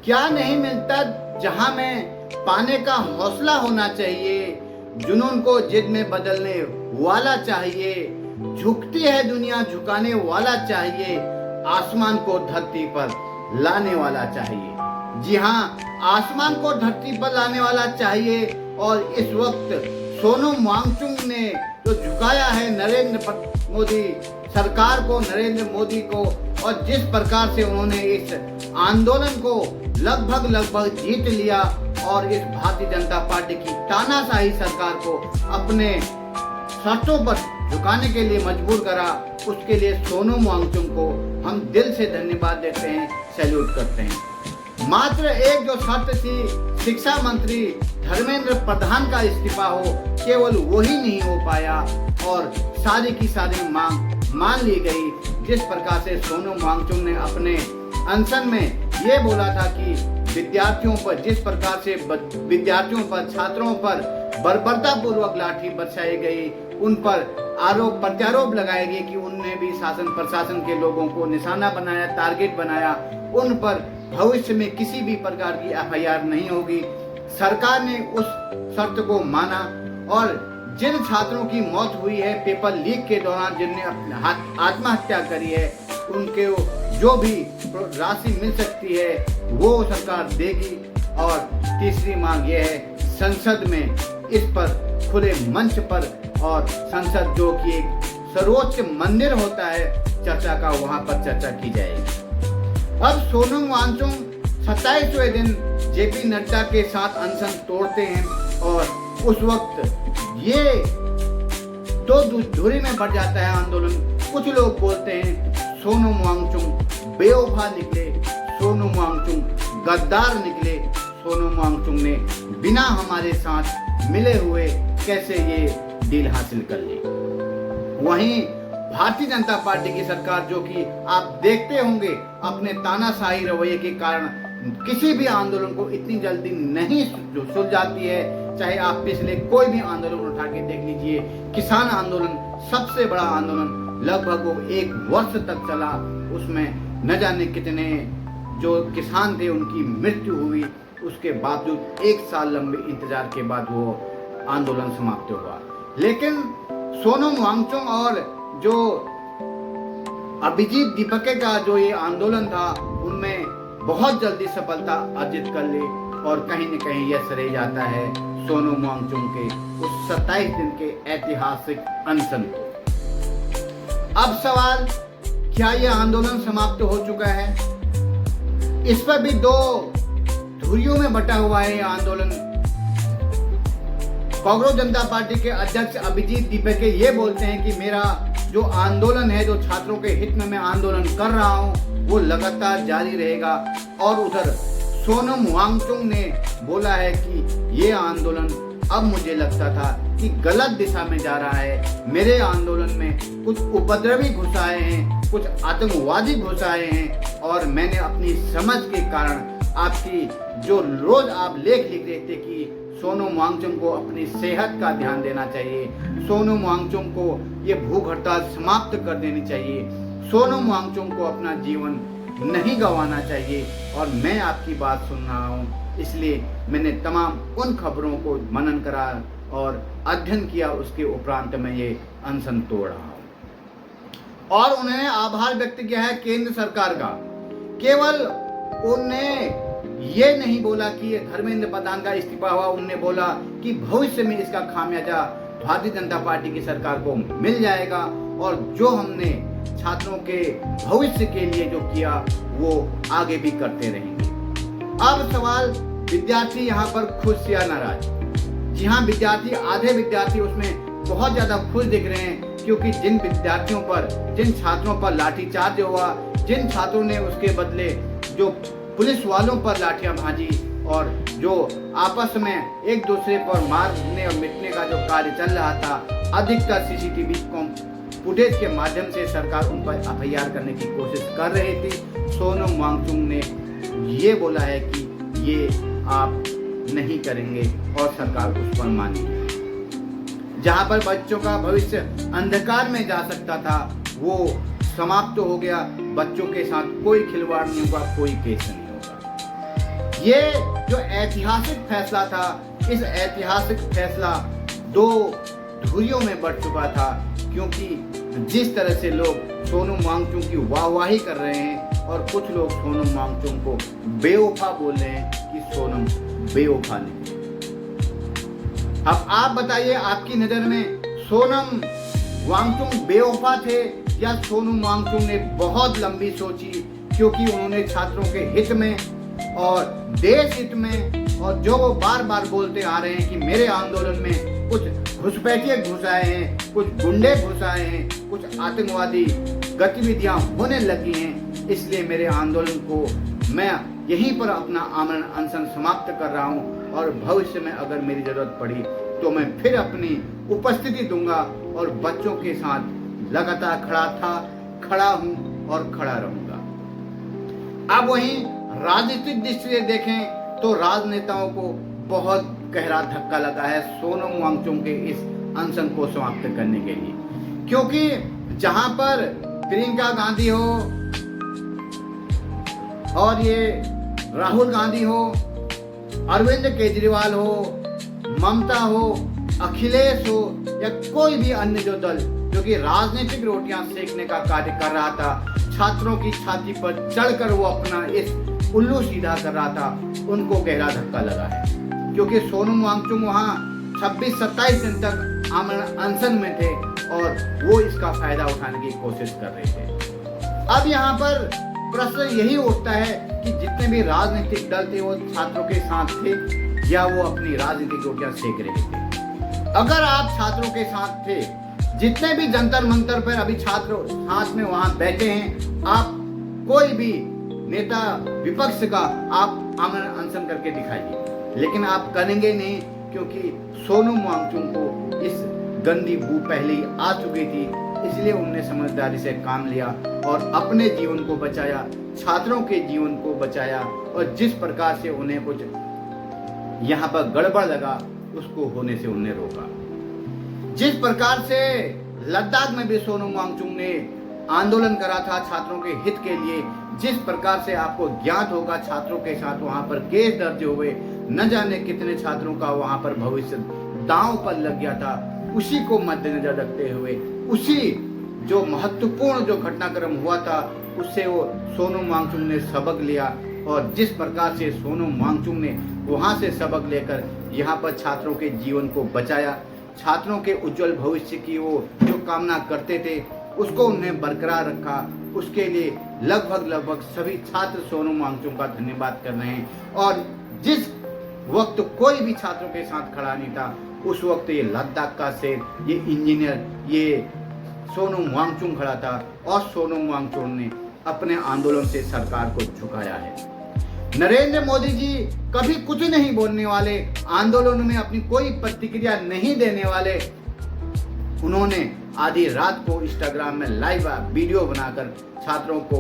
क्या नहीं मिलता जहां में पाने का हौसला होना चाहिए, जुनून को जिद में बदलने वाला चाहिए, झुकती है दुनिया झुकाने वाला चाहिए, आसमान को धरती पर लाने वाला चाहिए। जी हाँ, आसमान को धरती पर लाने वाला चाहिए। और इस वक्त सोनम वांगचुक ने जो झुकाया है नरेंद्र मोदी सरकार को, नरेंद्र मोदी को, और जिस प्रकार से उन्होंने इस आंदोलन को लगभग जीत लिया और इस भारतीय जनता पार्टी की तानाशाही सरकार को अपने शर्तों पर झुकाने के लिए मजबूर करा, उसके लिए सोनम वांगचुक को हम दिल से धन्यवाद देते हैं, सैल्यूट करते हैं। मात्र एक जो शर्त थी शिक्षा मंत्री धर्मेंद्र प्रधान का इस्तीफा हो, केवल वही नहीं हो पाया और सारी की सारी मांग मान ली गई। जिस प्रकार से सोनम वांगचुक ने अपने अनशन में ये बोला था कि विद्यार्थियों पर जिस प्रकार से विद्यार्थियों पर, छात्रों पर बर्बरता पूर्वक लाठी बरसाई गई, उन पर आरोप प्रत्यारोप लगाए गए कि उनने भी शासन प्रशासन के लोगों को निशाना बनाया, टारगेट बनाया, उन पर भविष्य में किसी भी प्रकार की एफआईआर नहीं होगी। सरकार ने उस शर्त को माना और जिन छात्रों की मौत हुई है पेपर लीक के दौरान, जिनने आत्महत्या करी है, उनके जो भी राशि मिल सकती है वो सरकार देगी। और तीसरी मांग यह है संसद में इस पर खुले मंच पर, और संसद जो कि एक सर्वोच्च मंदिर होता है चर्चा का, वहां पर चर्चा की जाएगी। अब सोनम वांगचुक 27वें दिन जेपी नड्डा के साथ अनशन तोड़ते हैं और उस वक्त ये दो धुरी में बढ़ जाता है आंदोलन। कुछ लोग बोलते हैं सोनम वांगचुक बेवफा निकले, सोनम वांगचुक गद्दार निकले, सोनम वांगचुक ने बिना हमारे साथ मिले हुए कैसे ये डील हासिल कर ली। वहीं भारतीय जनता पार्टी की सरकार, जो कि आप देखते होंगे अपने तानाशाही रवैये के कारण किसी भी आंदोलन को इतनी जल्दी नहीं सुलझाती है। चाहे आप पिछले कोई भी आंदोलन उठा के देख लीजिए, किसान आंदोलन सबसे बड़ा आंदोलन लगभग वो 1 वर्ष तक चला, उसमें न जाने कितने जो किसान थे उनकी मृत्यु हुई, उसके बावजूद 1 साल लंबे इंतजार के बाद वो आंदोलन समाप्त हुआ। लेकिन सोनम वांगचुक और जो अभिजीत दीपके का जो ये आंदोलन था, उनमें बहुत जल्दी सफलता अर्जित कर ली और कहीं न कहीं यह श्रेय जाता है सोनम वांगचुक के उस 27 दिन के ऐतिहासिक अनशन को। अब सवाल, क्या यह आंदोलन समाप्त हो चुका है? इस पर भी 2 धुरियों में बटा हुआ है यह आंदोलन। कांग्रेस जनता पार्टी के अध्यक्ष अभिजीत दीपके ये बोलते हैं कि मेरा जो आंदोलन है, जो छात्रों के हित में मैं आंदोलन कर रहा हूं, वो लगातार जारी रहेगा। और उधर सोनम वांगचुक ने बोला है कि ये आंदोलन अब मुझे लगता था कि गलत दिशा में जा रहा है। मेरे आंदोलन में कुछ उपद्रवी घुस आए हैं, कुछ आतंकवादी घुस आए हैं और मैंने अपनी समझ के कारण आपकी जो रोज आप लेख लिख रहे थे कि सोनम वांगचुक को अपनी सेहत का ध्यान देना चाहिए, सोनम वांगचुक को ये भूख हड़ताल समाप्त कर देनी चाहिए, सोनम वांगचुक को अपना जीवन नहीं गंवाना चाहिए, और मैं आपकी बात सुन रहा हूँ। इसलिए मैंने तमाम उन खबरों को मनन करा और अध्ययन किया, उसके उपरांत मैं ये अनशन तोड़ रहा हूँ। और उन्होंने आभार व्यक्त किया है केंद्र सरकार का। केवल उन्हें ये नहीं बोला कि धर्मेंद्र प्रधान का इस्तीफा हुआ, उन्होंने बोला कि भविष्य में इसका खामियाजा भारतीय जनता पार्टी की सरकार को मिल जाएगा और जो हमने छात्रों के भविष्य के लिए जो किया वो आगे भी करते रहेंगे। अब सवाल, विद्यार्थी यहाँ पर खुश या नाराज? जी हाँ, विद्यार्थी, आधे विद्यार्थी उसमें बहुत ज्यादा खुश दिख रहे हैं, क्योंकि जिन विद्यार्थियों पर, जिन छात्रों पर लाठीचार्ज हुआ, जिन छात्रों ने उसके बदले जो पुलिस वालों पर लाठियां भाजी और जो आपस में एक दूसरे पर मारने और मिटने का जो कार्य चल रहा था, अधिकतर सीसीटीवी फुटेज के माध्यम से सरकार उन पर एफआईआर करने की कोशिश कर रही थी। सोनम वांगचुक ने ये बोला है कि ये आप नहीं करेंगे और सरकार उस पर मानेगी। जहां पर बच्चों का भविष्य अंधकार में जा सकता था, वो समाप्त हो गया। बच्चों के साथ कोई खिलवाड़ नहीं होगा, कोई केस नहीं होगा। ये जो ऐतिहासिक फैसला था, इस ऐतिहासिक फैसला दो धुरियों में बढ़ चुका था, क्योंकि जिस तरह से लोग सोनम वांगचुक की वाहवाही कर रहे हैं और कुछ लोग सोनम वांगचुक को बेवफा बोल रहे हैं कि सोनम बेवफा नहीं। अब आप बताइए, आपकी नज़र में सोनम वांगचुक बेवफा थे या सोनम वांगचुक ने बहुत लंबी सोची, क्योंकि उन्होंने छात्रों के हित में और देश हित में, और जो वो बार बार बोलते आ रहे हैं कि मेरे आंदोलन में कुछ घुसपैठिए घुस आए हैं, कुछ गुंडे घुस आए हैं, कुछ आतंकवादी गतिविधियां होने लगी हैं, इसलिए मेरे आंदोलन को मैं यहीं पर अपना आमरण अनशन समाप्त कर रहा हूं और भविष्य में अगर मेरी जरूरत पड़ी तो मैं फिर अपनी उपस्थिति दूंगा और बच्चों के साथ लगातार खड़ा हूं और खड़ा रहूंगा। अब वहीं राजनीतिक दृष्टि से देखें तो राजनेताओं को बहुत गहरा धक्का लगा है सोनम वांगचुक के इस अनशन को समाप्त करने के लिए, क्योंकि जहां पर प्रियंका गांधी हो और ये राहुल गांधी हो, अरविंद केजरीवाल हो, ममता हो, अखिलेश हो या कोई भी अन्य जो दल जो कि राजनीतिक रोटियां सेकने का कार्य कर रहा था, छात्रों की छाती पर चढ़कर वो अपना इस उल्लू सीधा कर रहा था, उनको गहरा धक्का लगा है, क्योंकि सोनम वांगचुक वहां 26-27 दिन तक आमरण अनशन में थे और वो इसका फायदा उठाने की कोशिश कर रहे थे। अब यहाँ पर प्रश्न यही उठता है कि जितने भी राजनीतिक दल थे वो छात्रों के साथ थे या वो अपनी राजनीतिक रोटियां सेक रहे थे। अगर आप छात्रों के साथ थे, जितने भी जंतर मंतर पर अभी छात्र साथ में वहां बैठे हैं, आप कोई भी नेता विपक्ष का आप आमरण अनशन करके दिखाइए, लेकिन आप करेंगे नहीं, क्योंकि सोनम वांगचुक को इस गंदी बू पहले ही आ चुकी थी, इसलिए उन्होंने समझदारी से काम लिया और अपने जीवन को बचाया, छात्रों के जीवन को बचाया, और जिस प्रकार से उन्हें कुछ यहाँ पर गड़बड़ लगा उसको होने से उन्हें रोका। जिस प्रकार से लद्दाख में भी सोनम वांगचुक ने आंदोलन करा था छात्रों के हित के लिए, जिस प्रकार से आपको ज्ञात होगा छात्रों के साथ वहां पर केस दर्ज हुए, न जाने कितने छात्रों का वहां पर भविष्य दांव पर लग गया था, उसी को मद्देनजर रखते हुए, उसी जो महत्वपूर्ण जो घटनाक्रम हुआ था उससे वो सोनम वांगचुक ने सबक लिया, और जिस प्रकार से सोनम वांगचुक ने वहां से सबक लेकर यहाँ पर छात्रों के जीवन को बचाया, छात्रों के उज्जवल भविष्य की वो जो कामना करते थे उसको उन्होंने बरकरार रखा, उसके लिए लगभग सभी छात्र सोनम वांगचुक का धन्यवाद कर रहे हैं। और जिस वक्त कोई भी छात्रों के साथ खड़ा नहीं था, उस वक्त ये लद्दाख का शेर, ये इंजीनियर, ये सोनम वांगचुक खड़ा था, और सोनम वांगचुक ने अपने आंदोलन से सरकार को झुकाया है। नरेंद्र मोदी जी कभी कुछ नहीं बोलने वाले, आंदोलन में अपनी कोई प्रतिक्रिया नहीं देने वाले, उन्होंने आधी रात को इंस्टाग्राम में लाइव वीडियो बनाकर छात्रों को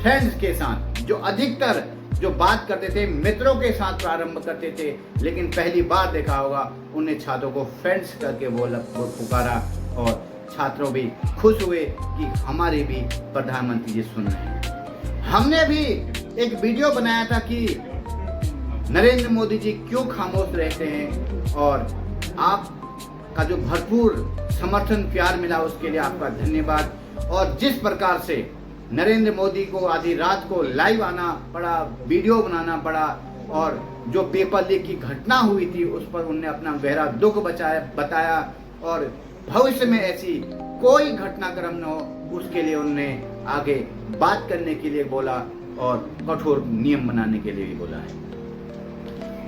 फ्रेंड्स के साथ, जो अधिकतर जो बात करते थे मित्रों के साथ प्रारंभ करते थे, लेकिन पहली बार देखा होगा उन्हें छात्रों को फ्रेंड्स करके पुकारा, और छात्रों भी खुश हुए कि हमारे भी प्रधानमंत्री जी सुन रहे हैं। हमने भी एक वीडियो बनाया था कि नरेंद्र मोदी जी क्यों खामोश रहते हैं, और आपका जो भरपूर समर्थन प्यार मिला उसके लिए आपका धन्यवाद। और जिस प्रकार से नरेंद्र मोदी को आधी रात को लाइव आना पड़ा, वीडियो बनाना पड़ा, और जो पेपर लीक की घटना हुई थी उस पर उन्होंने अपना गहरा दुख बताया, और भविष्य में ऐसी कोई घटनाक्रम न हो उसके लिए उन्होंने आगे बात करने के लिए बोला और कठोर नियम बनाने के लिए भी बोला है।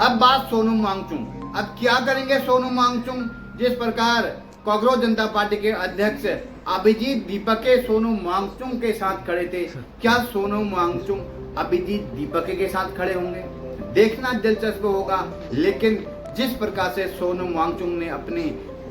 अब बात सोनम वांगचुक, अब क्या करेंगे सोनम वांगचुक? जिस प्रकार कांग्रेस जनता पार्टी के अध्यक्ष अभिजीत दीपके सोनम वांगचुक के साथ खड़े थे, क्या सोनम वांगचुक अभिजीत दीपके के साथ खड़े होंगे? देखना दिलचस्प होगा। लेकिन जिस प्रकार से सोनम वांगचुक ने अपनी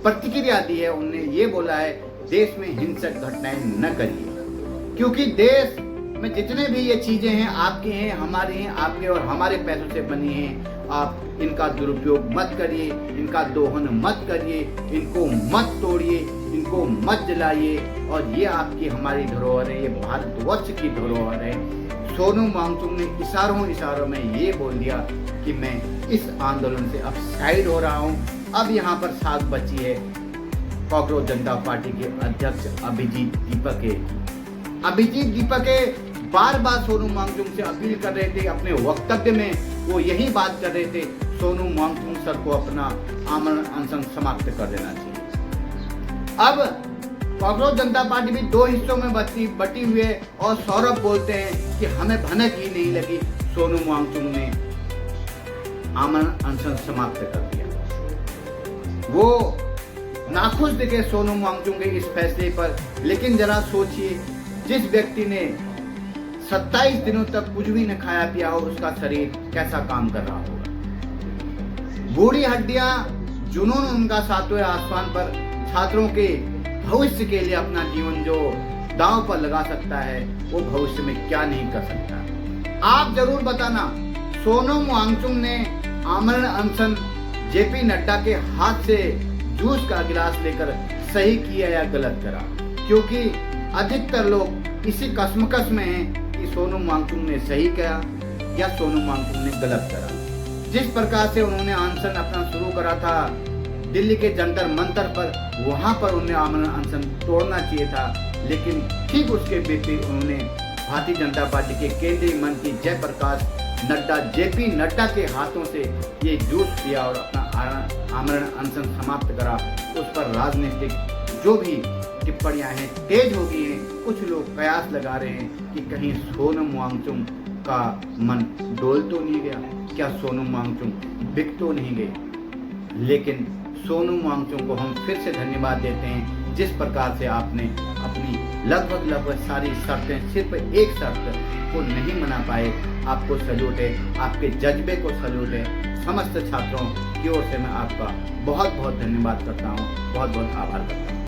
प्रतिक्रिया दी है, उन्होंने ये बोला है देश में हिंसक घटनाएं न करिए, क्योंकि देश में जितने भी ये चीजें हैं आपकी हैं, हमारी हैं, आपके और हमारे पैसों से बनी हैं। आप इनका दुरुपयोग मत करिए, इनका दोहन मत करिए, इनको मत तोड़िए, इनको मत जलाइए, और ये आपकी हमारी धरोहर है, ये भारतवर्ष की धरोहर है। सोनू वांगचुक ने इशारों में ये बोल दिया कि मैं इस आंदोलन से अब साइड हो रहा हूँ। अब यहाँ पर साख बची है कॉकरोच जनता पार्टी के अध्यक्ष अभिजीत दीपक बार बार सोनू वांगचुक से अपील कर रहे थे, अपने वक्तव्य में वो यही बात कर रहे थे, सोनू वांगचुक सर को अपना आमरण अनशन समाप्त कर देना चाहिए। अब कॉकरोच जनता पार्टी भी दो हिस्सों में बटी हुई है और सौरभ बोलते हैं कि हमें भनक ही नहीं लगी, सोनू वांगचुक ने आमरण अनशन समाप्त कर दिया। वो नाखुश दिखे सोनू वांगचुक के इस फैसले पर, लेकिन जरा सोचिए, जिस व्यक्ति ने 27 दिनों तक कुछ भी न खाया पिया हो, उसका शरीर कैसा काम कर रहा होगा। बूढ़ी हड्डियां, जुनून उनका सातवें आसमान पर छात्रों के भविष्य के लिए अपना जीवन जो दांव पर लगा सकता है, वो भविष्य में क्या नहीं कर सकता। आप जरूर बताना, सोनू वांगचुक ने आमरण अनशन जेपी नड्डा के हाथ से जूस का गिलास लेकर सही किया या गलत करा, क्योंकि अधिकतर लोग इसी कश्मकश में हैं कि सोनू वांगचुक ने सही किया या सोनू वांगचुक ने गलत करा। जिस प्रकार से उन्होंने अनशन अपना शुरू करा था दिल्ली के जंतर मंतर पर, वहां पर उन्हें आमरण अनशन तोड़ना चाहिए था, लेकिन ठीक उसके विपरीत उन्होंने भारतीय जनता पार्टी के केंद्रीय मंत्री जयप्रकाश नड्डा जेपी नड्डा के हाथों से ये जूस पिया और अपना आमरण अनशन समाप्त करा। उस पर राजनीतिक जो भी टिप्पणियां हैं तेज हो गई हैं। कुछ लोग कयास लगा रहे हैं कि कहीं सोनू वांगचुक का मन डोल तो नहीं गया, क्या सोनू वांगचुक बिक तो नहीं गए। लेकिन सोनू वांगचुक को हम फिर से धन्यवाद देते हैं, जिस प्रकार से आपने अपनी लगभग सारी शर्तें, सिर्फ एक शर्त को नहीं मना पाए। आपको सल्यूट है, आपके जज्बे को सल्यूट है। समस्त छात्रों की ओर से मैं आपका बहुत बहुत धन्यवाद करता हूँ, बहुत बहुत आभार करता हूँ।